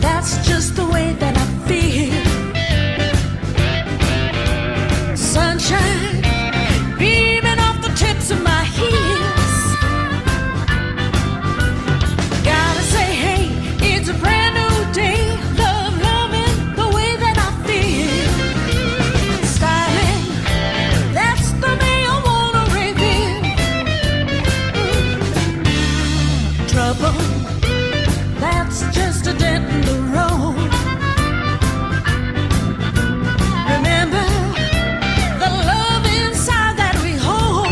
That's just the way that I feel. Sunshine beaming off the tips of my heels. Gotta say, hey, it's a brand new day. Love, loving the way that I feel. Styling, that's the way I wanna reveal. Trouble, that's just a dent in the road. Remember the love inside that we hold.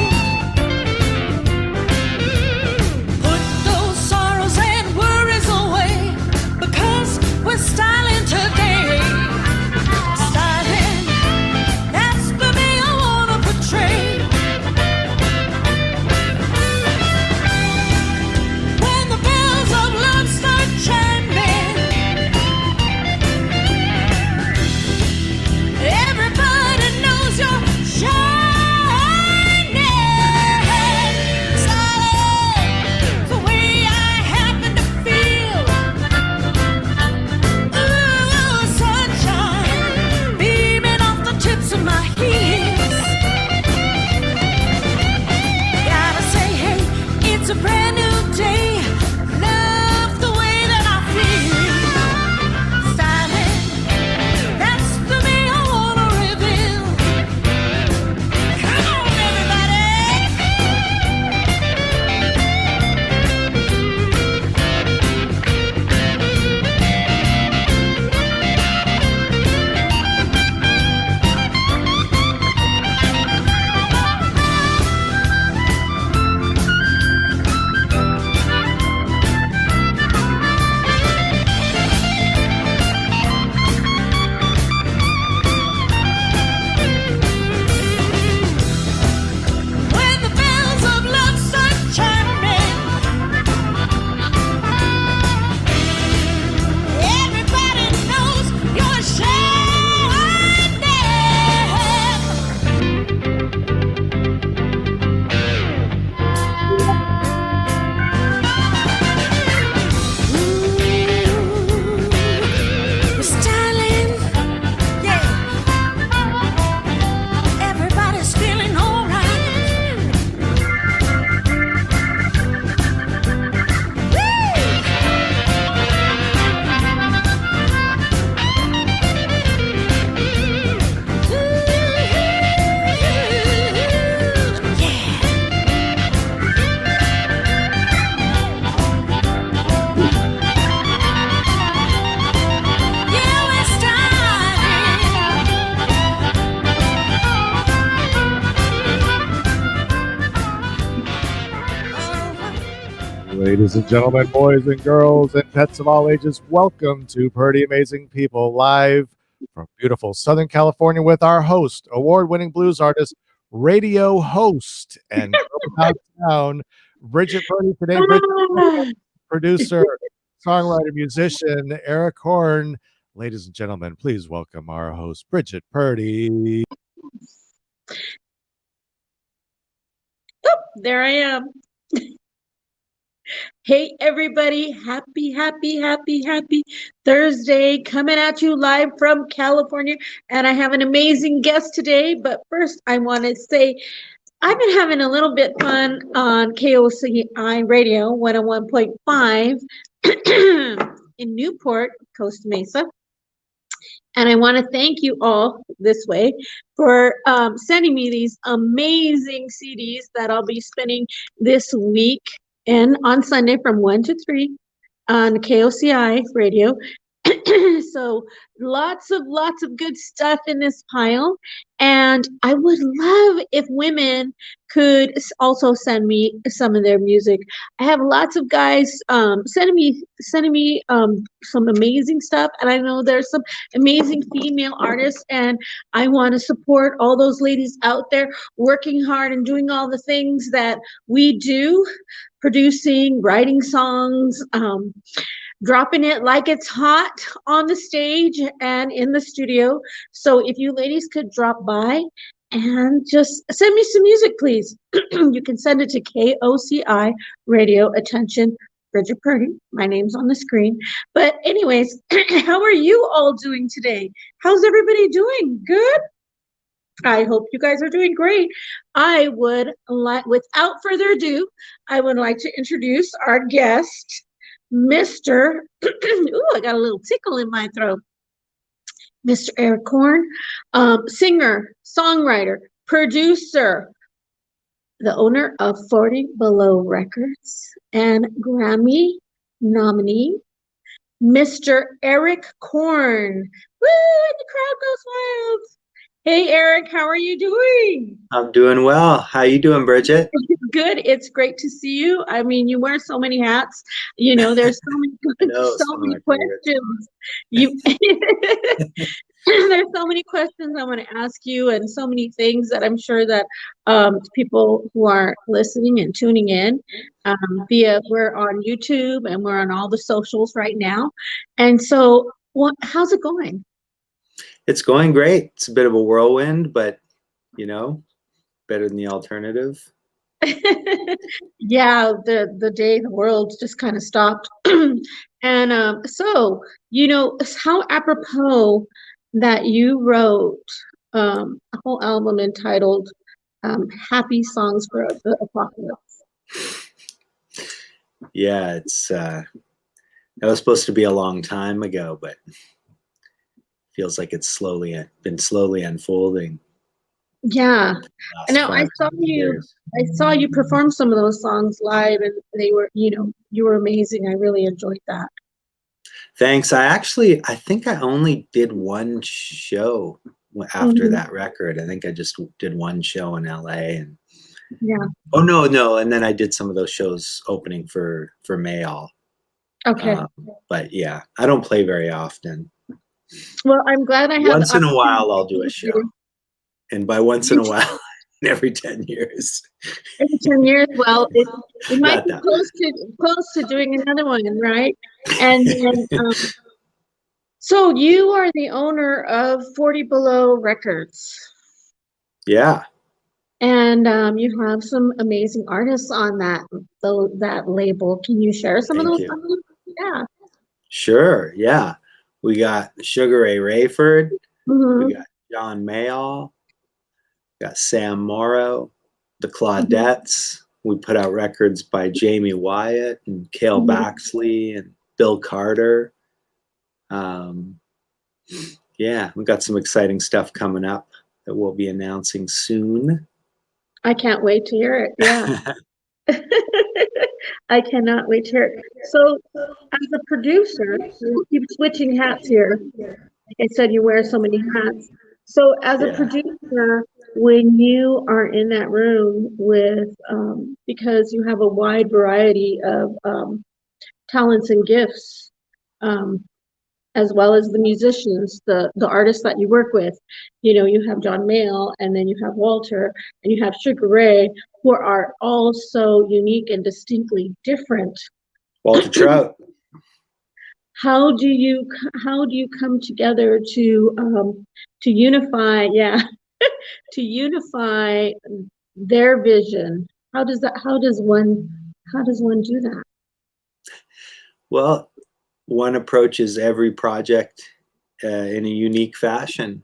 Put those sorrows and worries away, because we're styling today. Styling, that's the way I wanna portray. When the bells of love start chiming, everybody knows you're shining. Styling, the way I happen to feel. Ooh, sunshine beaming off the tips of my heels. Gotta say, hey, it's a brand new day. Love the way that I feel. Styling, that's the way I wanna reveal. Come on, everybody. When the bells of love start chiming, everybody knows you're shining. We're styling, yeah. Everybody's feeling alright. Ladies and gentlemen, boys and girls, and pets of all ages, welcome to Purdy Amazing People, live from beautiful Southern California with our host, award-winning blues artist, radio host, and about town, Brigitte Purdy. Today, Brigitte, producer, songwriter, musician, Eric Corne. Ladies and gentlemen, please welcome our host, Brigitte Purdy. There I am. Hey everybody, happy Thursday, coming at you live from California, and I have an amazing guest today. But first I want to say I've been having a little bit fun on KOCI Radio 101.5 in Newport, Costa Mesa. And I want to thank you all this way for sending me these amazing CDs that I'll be spinning this week and on Sunday from 1 to 3 on KOCI Radio. So lots of good stuff in this pile. And I would love if women could also send me some of their music. I have lots of guys sending me some amazing stuff, and I know there's some amazing female artists, and I want to support all those ladies out there working hard and doing all the things that we do, producing, writing songs, dropping it like it's hot on the stage and in the studio. So if you ladies could drop by and just send me some music, please. You can send it to KOCI Radio. Attention, Bridget Purdy. My name's on the screen. But anyways, how are you all doing today? How's everybody doing? Good? I hope you guys are doing great. I would like, without further ado, I would like to introduce our guest, Mr. Ooh, I got a little tickle in my throat. Mr. Eric Corne, singer, songwriter, producer, the owner of 40 Below Records, and Grammy nominee, Mr. Eric Corne. Woo! And the crowd goes wild. Hey, Eric, how are you doing? I'm doing well. How you doing, Bridget? Good. It's great to see you. I mean, you wear so many hats. You know, there's so many, No, so many questions. You, there's so many questions I want to ask you, and so many things that I'm sure that people who are listening and tuning in we're on YouTube and we're on all the socials right now. And so, how's it going? It's going great. It's a bit of a whirlwind, but you know, better than the alternative. Yeah, the day the world just kind of stopped. And so, you know, how apropos that you wrote a whole album entitled Happy Songs for the Apocalypse. Yeah, it's that was supposed to be a long time ago, but feels like it's been slowly unfolding. Yeah. Now I saw you perform some of those songs live, and they were, you know, you were amazing. I really enjoyed that. Thanks. I think I only did one show after that record. I think I just did one show in LA, and yeah. Oh no, and then I did some of those shows opening for Mayall. Okay. But yeah, I don't play very often. Well, I'm glad I have. Once in a while, I'll do a show, and by once in a while, every 10 years. Every 10 years, well, it might be close to doing another one, right? And then, so you are the owner of 40 Below Records. Yeah. And you have some amazing artists on that label. Can you share some of those? Yeah. Sure. Yeah. We got Sugaray Rayford. Mm-hmm. We got John Mayall. We got Sam Morrow. The Claudettes. We put out records by Jamie Wyatt and Cale Baxley and Bill Carter. Yeah, we got some exciting stuff coming up that we'll be announcing soon. I can't wait to hear it. Yeah. I cannot wait to hear it. So, as a producer, you keep switching hats here. Like I said, you wear so many hats. So, as a producer, when you are in that room with, because you have a wide variety of talents and gifts, as well as the musicians, the artists that you work with, you know, you have John Mayall, and then you have Walter, and you have Sugaray, who are all so unique and distinctly different. Walter Trout. How do you come together to unify? Yeah, to unify their vision. How does one do that? Well, one approaches every project in a unique fashion.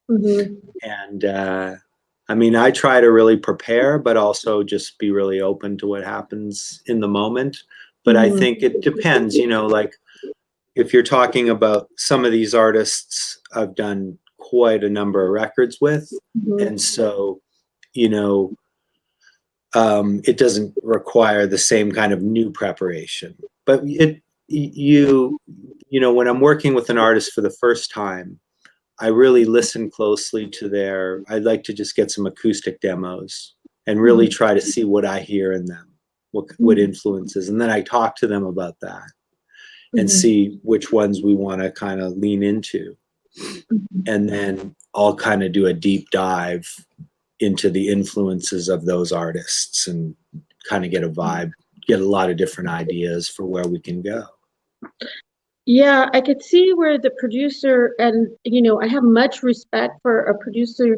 And I mean, I try to really prepare, but also just be really open to what happens in the moment. But I think it depends, you know, like if you're talking about some of these artists I've done quite a number of records with. And so, you know, it doesn't require the same kind of new preparation. But you know, when I'm working with an artist for the first time, I really listen closely to I'd like to just get some acoustic demos and really try to see what I hear in them, what influences. And then I talk to them about that and see which ones we want to kind of lean into. And then I'll kind of do a deep dive into the influences of those artists and kind of get a vibe, get a lot of different ideas for where we can go. Yeah, I could see where the producer, and you know, I have much respect for a producer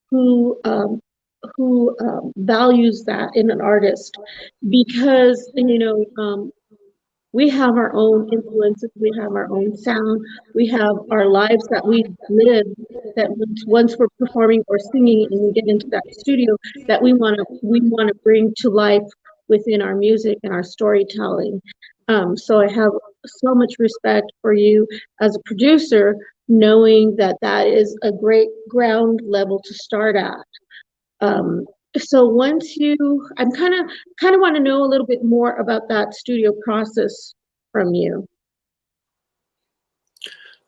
who values that in an artist, because we have our own influences, we have our own sound, we have our lives that we live, that once we're performing or singing and we get into that studio, that we want to bring to life within our music and our storytelling. So I have so much respect for you as a producer, knowing that that is a great ground level to start at. Um, so once I'm kind of want to know a little bit more about that studio process from you.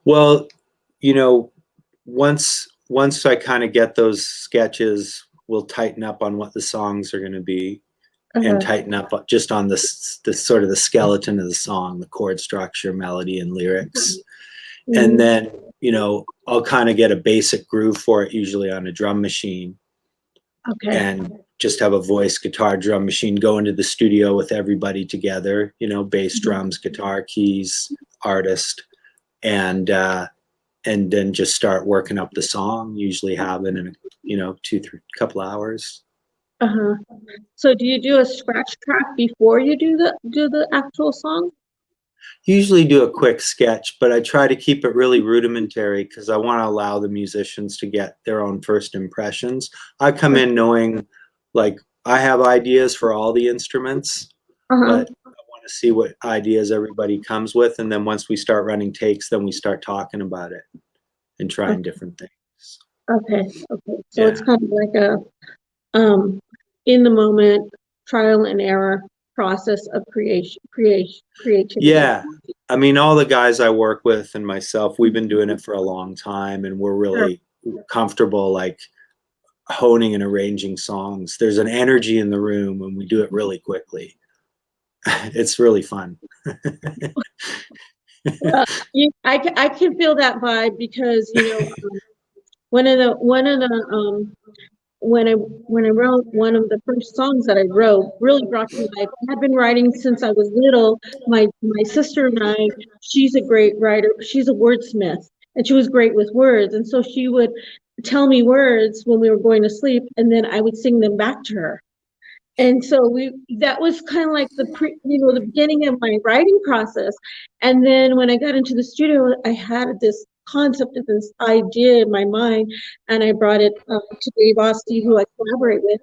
Well, you know, once I kind of get those sketches, we'll tighten up on what the songs are going to be, and Uh, tighten up just on the sort of the skeleton of the song, the chord structure, melody, and lyrics. And then, I'll kind of get a basic groove for it, usually on a drum machine, okay. and just have a voice, guitar, drum machine go into the studio with everybody together, bass, drums, guitar, keys, artist, and then just start working up the song, usually have it in, 2-3 couple hours. Uh-huh. So do you do a scratch track before you do the actual song? Usually do a quick sketch, but I try to keep it really rudimentary because I want to allow the musicians to get their own first impressions. I come in knowing, like, I have ideas for all the instruments, Uh-huh. but I want to see what ideas everybody comes with, and then once we start running takes, then we start talking about it and trying different things. Okay. So it's Yeah. kind of like a in the moment trial and error process of creativity. Yeah. I mean, all the guys I work with and myself, we've been doing it for a long time, and we're Sure. really comfortable, like, honing and arranging songs. There's an energy in the room when we do it really quickly. It's really fun. I can feel that vibe because one of the when I wrote one of the first songs that I wrote really brought to life. I had been writing since I was little. My sister and I, she's a great writer. She's a wordsmith, and she was great with words. And so she would tell me words when we were going to sleep, and then I would sing them back to her. And so that was kind of like the beginning of my writing process. And then when I got into the studio, I had this concept of this idea in my mind, and I brought it to Dave Osti, who I collaborate with,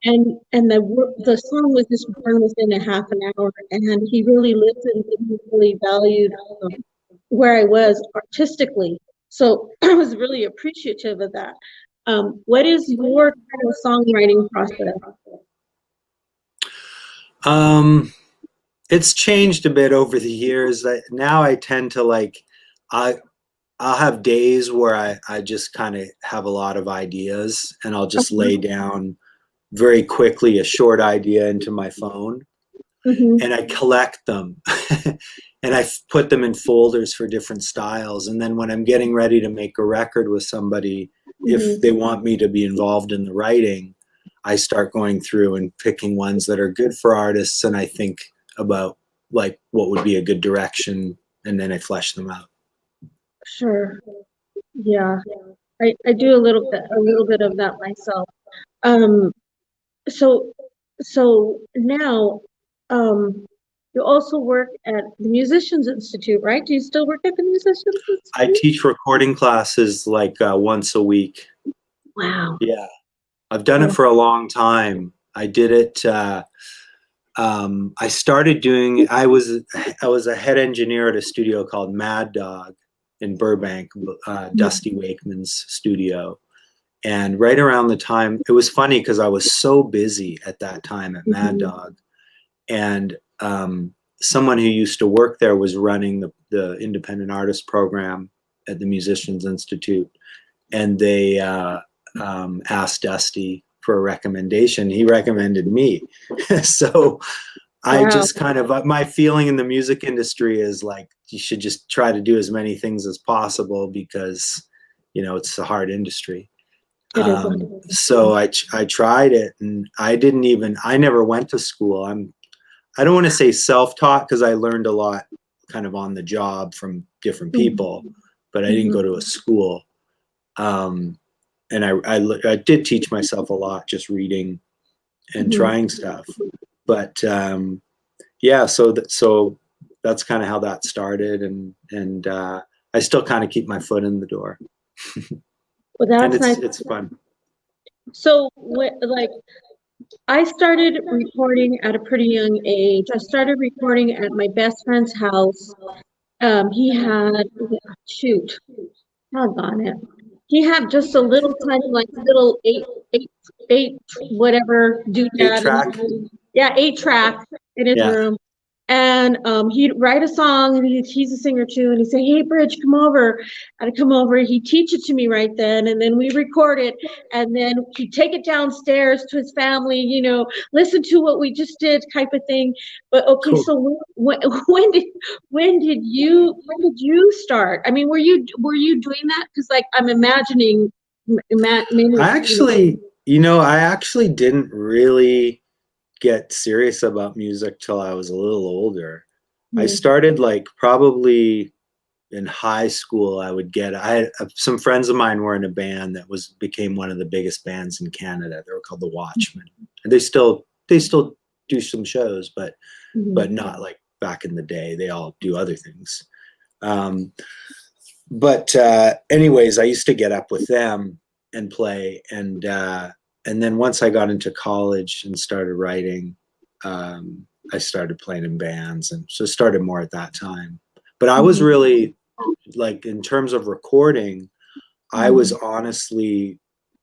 and the song was just born within a half an hour, and he really listened and he really valued where I was artistically. So I was really appreciative of that. What is your kind of songwriting process? It's changed a bit over the years. Now I tend to, like, I'll have days where I just kind of have a lot of ideas, and I'll just lay down very quickly a short idea into my phone, and I collect them and I put them in folders for different styles. And then when I'm getting ready to make a record with somebody, if they want me to be involved in the writing, I start going through and picking ones that are good for artists, and I think about, like, what would be a good direction, and then I flesh them out. Sure. Yeah. I do a little bit of that myself. Um, so now, you also work at the Musicians Institute, right? Do you still work at the Musicians I Institute? teach recording classes, like, once a week. Wow. Yeah, I've done it for a long time. I did it. I started doing. I was a head engineer at a studio called Mad Dog in Burbank, Dusty Wakeman's studio. And right around the time, it was funny because I was so busy at that time at Mad Dog, and someone who used to work there was running the independent artist program at the Musicians Institute, and they asked Dusty for a recommendation. He recommended me. So I just kind of, my feeling in the music industry is, like, you should just try to do as many things as possible because, it's a hard industry. So I tried it, and I never went to school. I don't want to say self-taught because I learned a lot kind of on the job from different people, but I didn't go to a school. I did teach myself a lot, just reading and trying stuff. But yeah, so that's kind of how that started, and I still kind of keep my foot in the door. Well, that's and nice. it's fun. So, like, I started recording at a pretty young age. I started recording at my best friend's house. He had, shoot, doggone it. He had just a little tiny, like little eight, whatever doodad. 8-track? Yeah, 8-track in his room. And he'd write a song, and he's a singer too, and he'd say, "Hey, Bridge, come over." I'd come over, he'd teach it to me right then, and then we record it, and then he'd take it downstairs to his family, you know, listen to what we just did type of thing. But okay, cool. So when did you start? I mean, were you doing that? Because like I'm imagining. I actually didn't really get serious about music till I was a little older. I started like probably in high school. Some friends of mine were in a band that became one of the biggest bands in Canada. They were called the Watchmen, and they still do some shows, but not like back in the day. They all do other things. But anyways, I used to get up with them and play, and then once I got into college and started writing, I started playing in bands, and so started more at that time. But I was really, like, in terms of recording, I was honestly,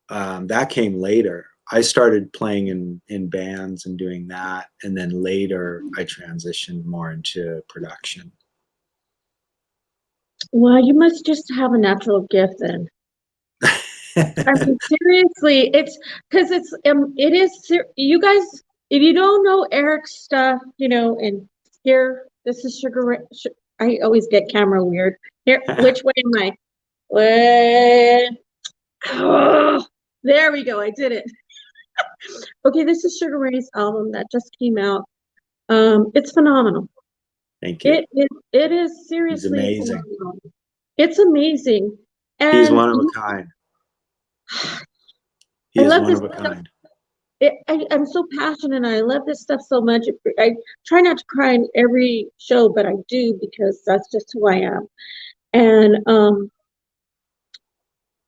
that came later. I started playing in bands and doing that, and then later I transitioned more into production. Well, you must just have a natural gift then. I mean, seriously, it's because it is, you guys, if you don't know Eric's stuff, you know, and here, this is Sugaray. I always get camera weird. Here, which way am I? Oh, there we go. I did it. Okay, this is Sugaray's album that just came out. It's phenomenal. Thank you. It is seriously amazing. Phenomenal. It's amazing. And he's one of a kind. He is one of a kind. I'm so passionate, and I love this stuff so much. I try not to cry in every show, but I do, because that's just who I am. And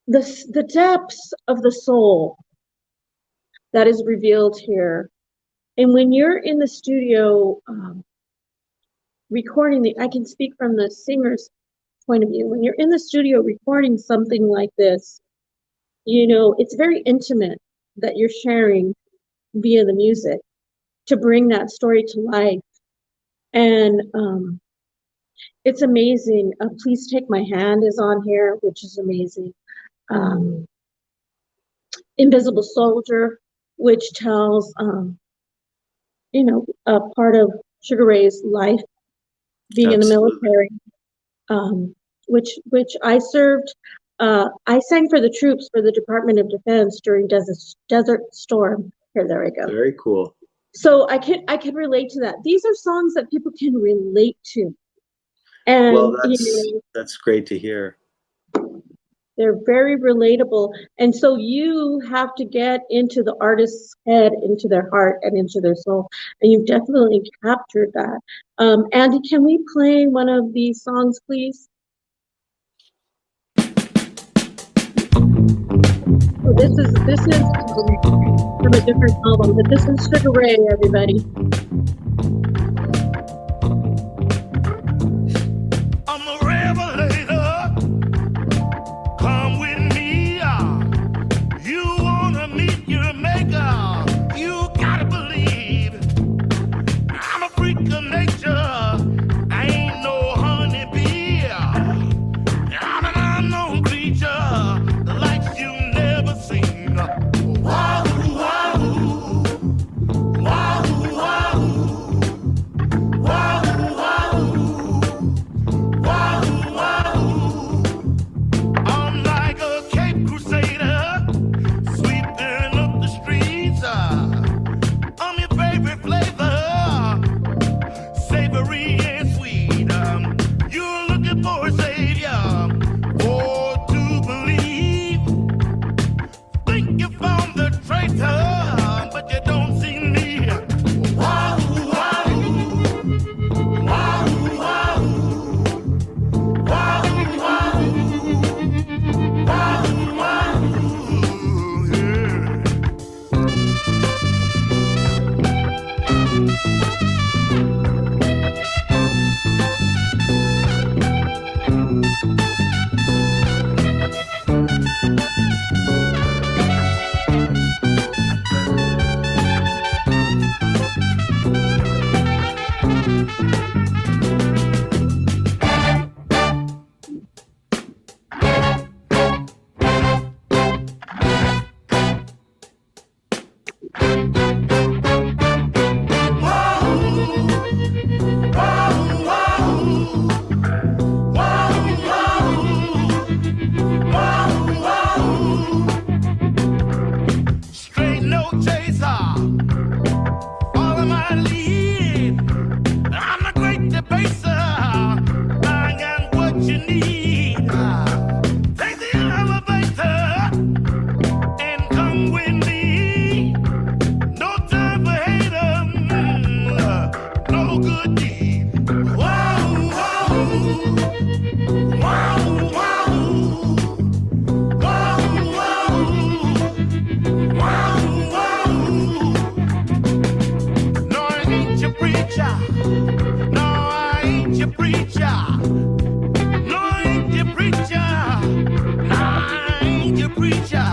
the depths of the soul that is revealed here. And when you're in the studio recording, I can speak from the singer's point of view. When you're in the studio recording something like this, you know, it's very intimate that you're sharing via the music to bring that story to life. And it's amazing. Please Take My Hand is on here, which is amazing. Invisible Soldier, which tells, you know, a part of Sugaray's life being in the military, which I served. I sang for the troops for the Department of Defense during Desert Storm. There I go. Very cool. So I can relate to that. These are songs that people can relate to. And well, that's great to hear. They're very relatable. And so you have to get into the artist's head, into their heart, and into their soul. And you've definitely captured that. Andy, can we play one of these songs, please? So this is from a different album, but this is Sugaray, everybody. I'm a revelator. Come with me. You wanna meet your maker. You gotta believe. I'm a freak of nature. I ain't no honeybee. I'm an unknown creature. The likes you never seen. Wahoo, wahoo. Wahoo, wahoo. and come with me. No time for haters, no good deed. Whoa, whoa, whoa, whoa, whoa, whoa. No, I ain't your preacher. No, I ain't your preacher. No, I ain't your preacher. No, I ain't your preacher.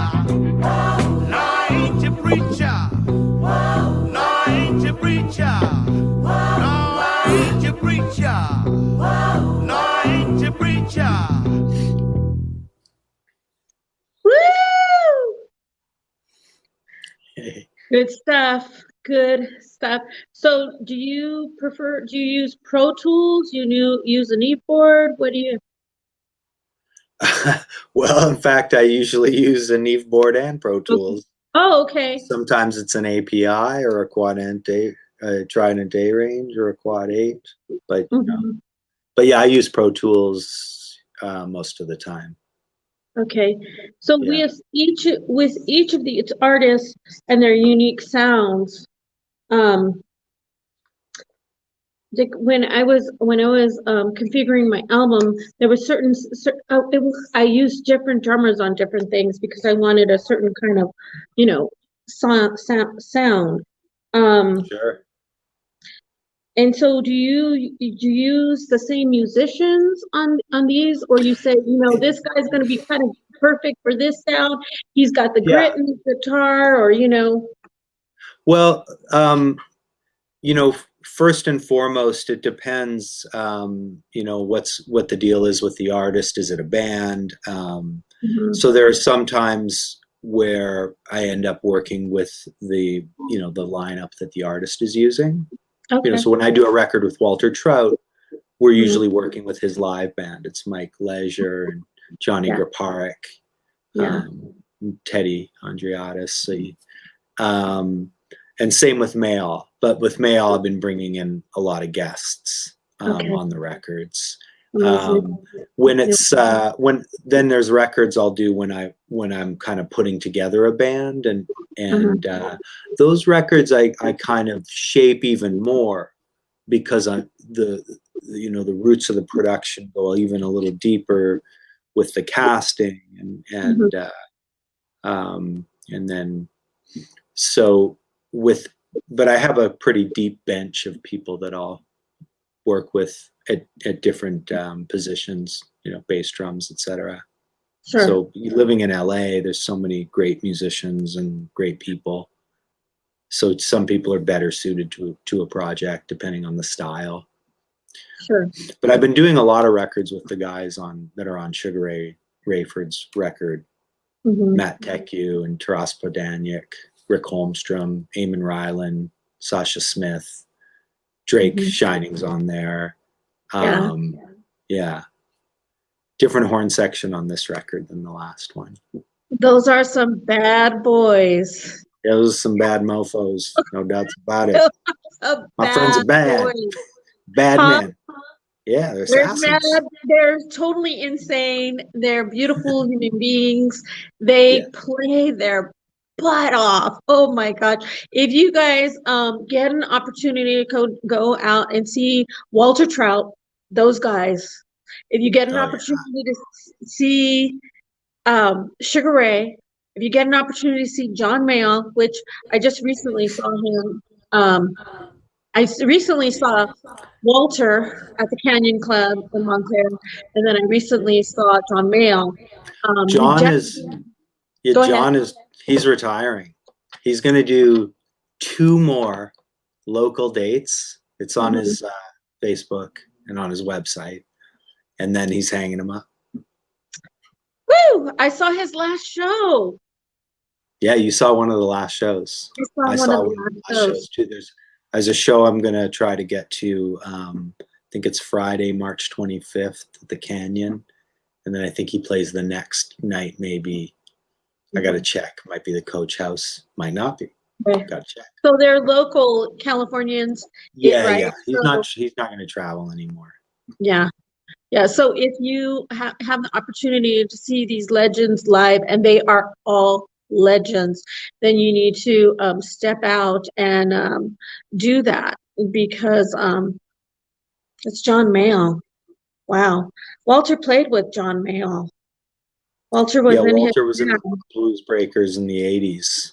No, I ain't your preacher. No, I ain't your preacher. No, I ain't your preacher. No, I ain't your preacher. Woo! Good stuff. Good stuff. So do you use Pro Tools? Use an e-board? What do you? Well, in fact, I usually use a Neve board and Pro Tools. Oh, okay. Sometimes it's an API or a quad a Trident A range or a quad 8, but but yeah, I use Pro Tools most of the time. Okay. So Yeah. with each of the artists and their unique sounds, like when I was configuring my album, there were I used different drummers on different things because I wanted a certain kind of, sound. Sure. And so do you use the same musicians on these, or you say, this guy's going to be kind of perfect for this sound. He's got the grit in the guitar, or Well, first and foremost, it depends, what the deal is with the artist. Is it a band? So there are some times where I end up working with the lineup that the artist is using. Okay. So when I do a record with Walter Trout, we're usually working with his live band. It's Mike Leisure and Johnny Graparek, Teddy Andreatis, and same with Mayall. But with Mayall, I've been bringing in a lot of guests on the records. When it's then there's records I'll do when I'm kind of putting together a band, and those records I kind of shape even more because the roots of the production go even a little deeper with the casting and then but I have a pretty deep bench of people that I'll work with at different positions, bass drums, etc. Sure. So living in LA, there's so many great musicians and great people. So some people are better suited to a project depending on the style. Sure. But I've been doing a lot of records with the guys that are on Sugaray Rayford's record, Matt Teku and Taras Podaniak, Rick Holmstrom, Eamon Ryland, Sasha Smith, Drake Shining's on there. Different horn section on this record than the last one. Those are some bad boys. Yeah, those are some bad mofos, no doubts about it. My friends are bad. Bad men. Yeah, they're assassins. They're totally insane. They're beautiful human beings. They play their butt off. Oh my gosh. If you guys get an opportunity to go out and see Walter Trout, those guys, if you get an opportunity to see Sugaray, if you get an opportunity to see John Mayall, which I just recently saw him, I recently saw Walter at the Canyon Club in Montclair, and then I recently saw John Mayall. He's retiring. He's going to do 2 more local dates. It's on his Facebook and on his website, and then he's hanging them up. Woo! I saw his last show. Yeah, you saw one of the last shows. I saw one of the last shows too. There's a show I'm going to try to get to. I think it's Friday, March 25th at the Canyon, and then I think he plays the next night. Maybe I got to check. Might be the Coach House. Might not be. Got to check. So they're local Californians. Yeah, right? Yeah. He's not going to travel anymore. Yeah. Yeah. So if you have the opportunity to see these legends live, and they are all legends, then you need to step out and do that, because it's John Mayall. Wow. Walter played with John Mayall. Walter was Yeah, in his Walter was in the band. Blues Breakers in the 80s.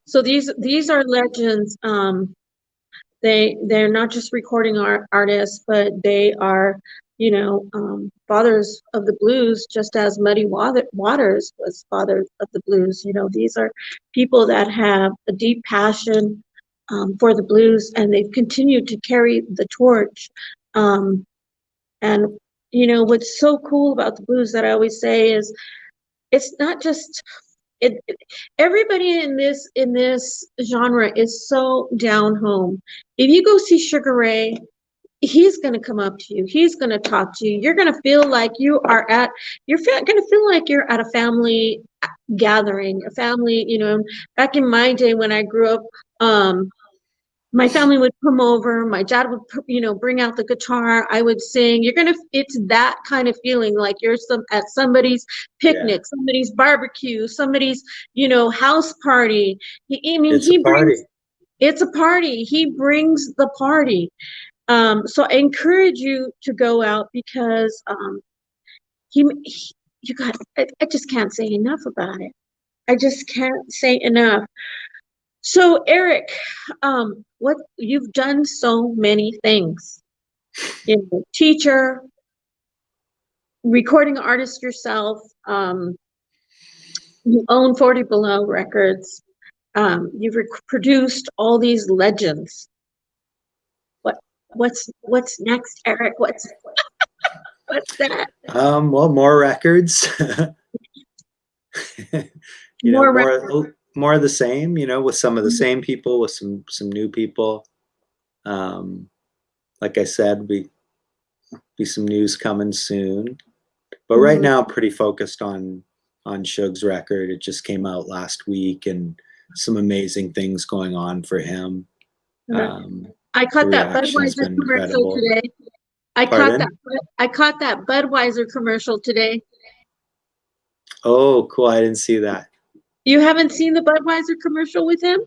So these are legends. They're not just recording artists, but they are, fathers of the blues, just as Muddy Waters was father of the blues. These are people that have a deep passion for the blues, and they've continued to carry the torch. And what's so cool about the blues, that I always say, is it's not just everybody in this genre is so down home. If you go see Sugar Ray, he's going to come up to you. He's going to talk to you. You're going to feel like going to feel like you're at a family gathering, a family, back in my day when I grew up, my family would come over, my dad would, bring out the guitar, I would sing. It's that kind of feeling, like you're at somebody's picnic, somebody's barbecue, somebody's, house party. It's a party. It's a party. He brings the party. So I encourage you to go out, because I just can't say enough about it. I just can't say enough. So Eric, what you've done so many things. Teacher, recording artist yourself. You own 40 Below Records. You've produced all these legends. What's next, Eric? What's that? Well, more records. More of the same, with some of the same people, with some new people. Like I said, be some news coming soon. But right now, I'm pretty focused on Shug's record. It just came out last week, and some amazing things going on for him. I caught that Budweiser commercial today. I caught that Budweiser commercial today. Oh, cool! I didn't see that. You haven't seen the Budweiser commercial with him?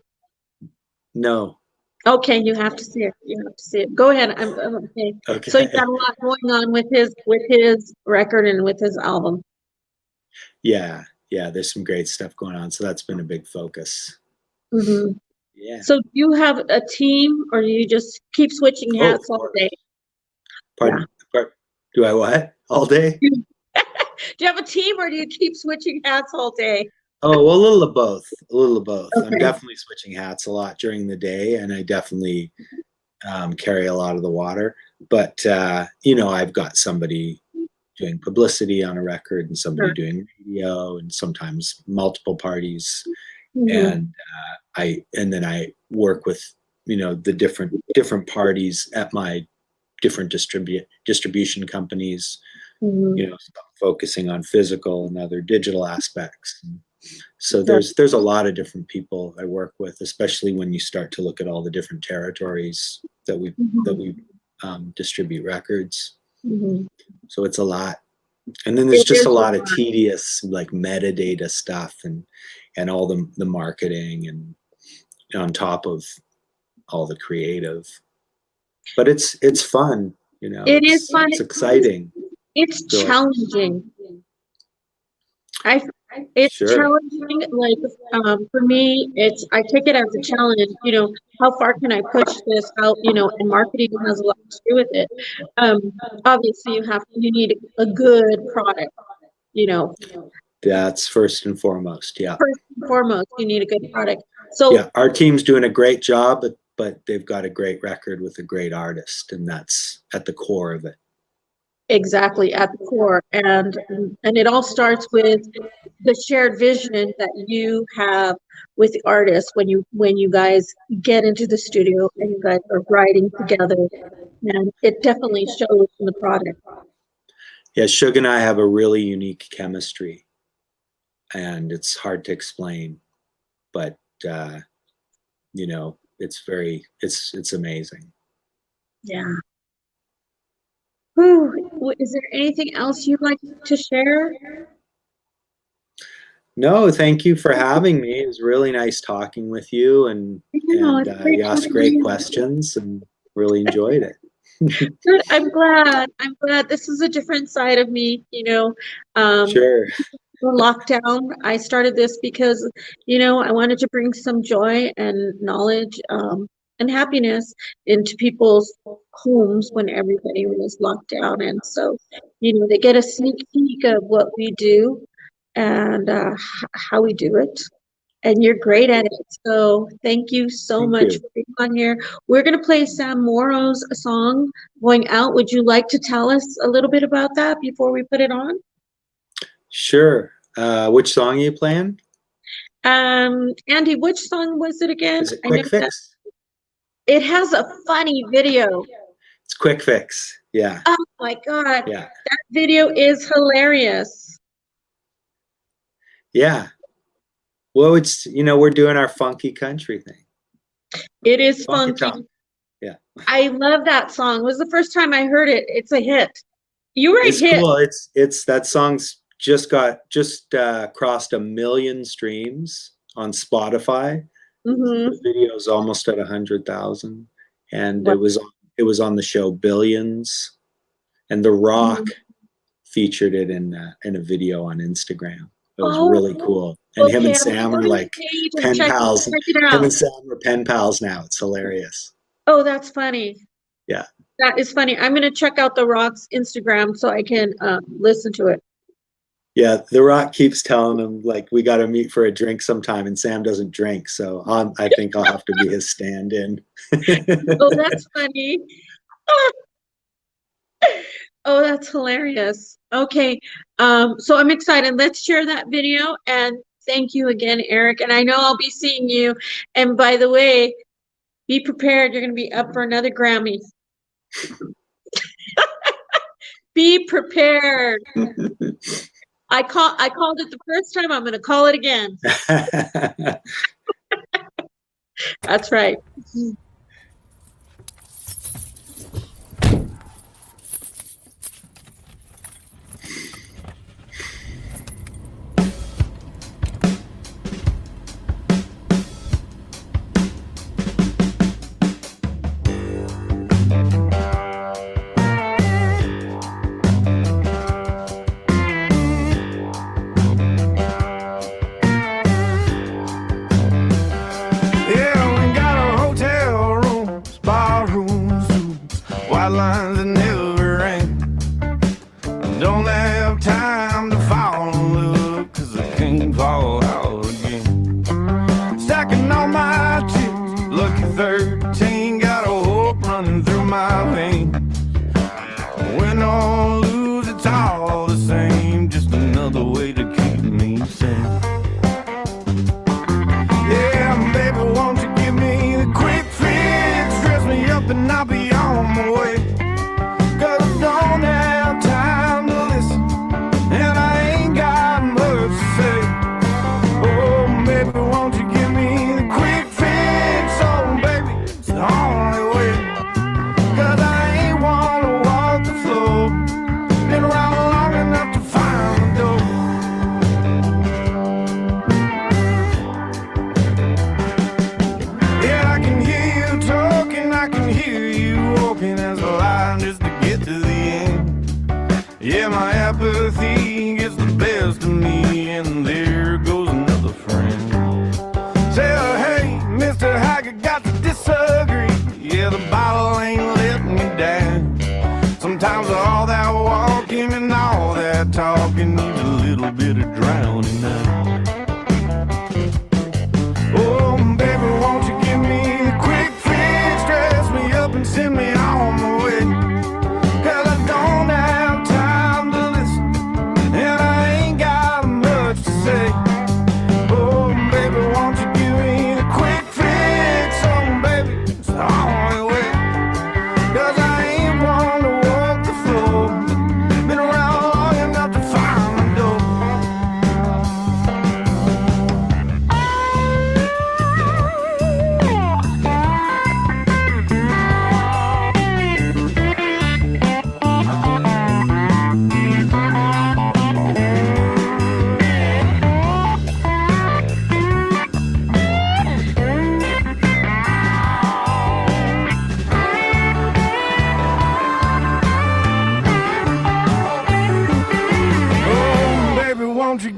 No. Okay, you have to see it. You have to see it. Go ahead. I'm okay. Okay. So you've got a lot going on with his record and with his album. Yeah. There's some great stuff going on. So that's been a big focus. Mm-hmm. Yeah. So do you have a team, or do you just keep switching hats all day? Pardon? Yeah. Do I what? All day? Do you have a team, or do you keep switching hats all day? Oh, well, a little of both. Okay. I'm definitely switching hats a lot during the day, and I definitely carry a lot of the water. But, I've got somebody doing publicity on a record, and somebody doing radio, and sometimes multiple parties. And then I work with, the different parties at my different distribution companies, focusing on physical and other digital aspects. So there's a lot of different people I work with, especially when you start to look at all the different territories that we distribute records. So it's a lot. And then there's just a lot of tedious, like, metadata stuff and all the marketing, and on top of all the creative. But it's fun, It is fun. It's exciting. It's challenging. It's challenging. Like, for me, I take it as a challenge. How far can I push this out? And marketing has a lot to do with it. Obviously, you need a good product. That's first and foremost. Yeah. First and foremost, you need a good product. So yeah, our team's doing a great job, but they've got a great record with a great artist, and that's at the core of it. Exactly, at the core. And it all starts with the shared vision that you have with the artist when you guys get into the studio and you guys are writing together, and it definitely shows in the product. Yeah, Shug and I have a really unique chemistry, and it's hard to explain, but it's amazing. Yeah. Whew. Is there anything else you'd like to share? No, thank you for having me. It was really nice talking with you, and No, it's great you asked having great you. questions, and really enjoyed it. Good. I'm glad. I'm glad. This is a different side of me, Sure. the lockdown. I started this because, I wanted to bring some joy and knowledge, and happiness into people's homes when everybody was locked down. And so, they get a sneak peek of what we do and how we do it. And you're great at it. So thank you so Thank much you. for being on here. We're going to play Sam Morrow's song, Going Out. Would you like to tell us a little bit about that before we put it on? Sure. Which song are you playing? Andy, which song was it again? Is it I know Quick that Fix? it has a funny video. It's Quick Fix. Yeah. Oh my God. Yeah. That video is hilarious. Yeah. Well, it's, we're doing our funky country thing. It is Funky funky. tongue. Yeah. I love that song. It was the first time I heard it. It's a hit. You were a It's hit. cool. It's that song's just crossed 1 million streams on Spotify. Mm-hmm. The video's almost at 100,000, and Wow. it was on the show Billions, and The Rock featured it in a video on Instagram. It was really cool. And him Okay, and Sam are like pen pals. Check it Him out. and Sam are pen pals now. It's hilarious. Oh, that's funny. Yeah. That is funny. I'm going to check out The Rock's Instagram so I can listen to it. Yeah, The Rock keeps telling him like we got to meet for a drink sometime, and Sam doesn't drink, so I think I'll have to be his stand-in. Oh, that's funny. Oh, that's hilarious. Okay, so I'm excited. Let's share that video, and thank you again, Eric. And I know I'll be seeing you. And by the way, be prepared. You're going to be up for another Grammy. Be prepared. I called it the first time. I'm going to call it again. That's right. Yeah, we got a hotel rooms, bar rooms, suites, white lines that never end. Don't have time to fall in love, 'cause I can't fall out again. Stacking all my chips, lucky 13, got a hope running through my veins. Win or lose, it's all the same, just another way to keep me sane. Yeah, baby, won't you give me the quick fix? Dress me up and I'll be on my way. 'Cause I don't have time to listen, and I ain't got much to say. Oh, baby, won't you give me the quick fix? Oh, baby, it's the only way. 'Cause I ain't wanna walk the floor, been around long enough to find the door. Yeah, I can hear you talking, I can hear you walking as a line just to get to the end. Yeah, my apathy gets the best of me, and there goes another friend. Say, hey, Mr. Haggard, got to disagree. Yeah, the Bible ain't letting me down. Sometimes all that walking and all that talking needs a little bit of drowning out. Oh, baby, won't you give me the quick fix? Dress me up and send me on my way. 'Cause I don't have time to listen, and I ain't got much to say. Oh, baby, won't you give me the quick fix? Oh, baby, it's the only way. 'Cause I ain't one to walk the floor, been around long enough to find the door.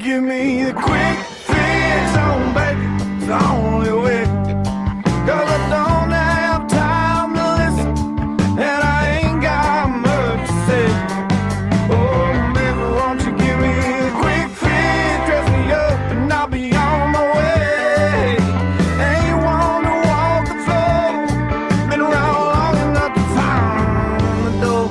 give me the quick fix on baby? It's the only way. 'Cause I don't have time to listen, and I ain't got much to say. Oh, baby, won't you give me the quick fix? Dress me up and I'll be on my way. Ain't one to walk the floor. Been around long enough to find the door.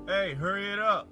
Hey, hurry it up.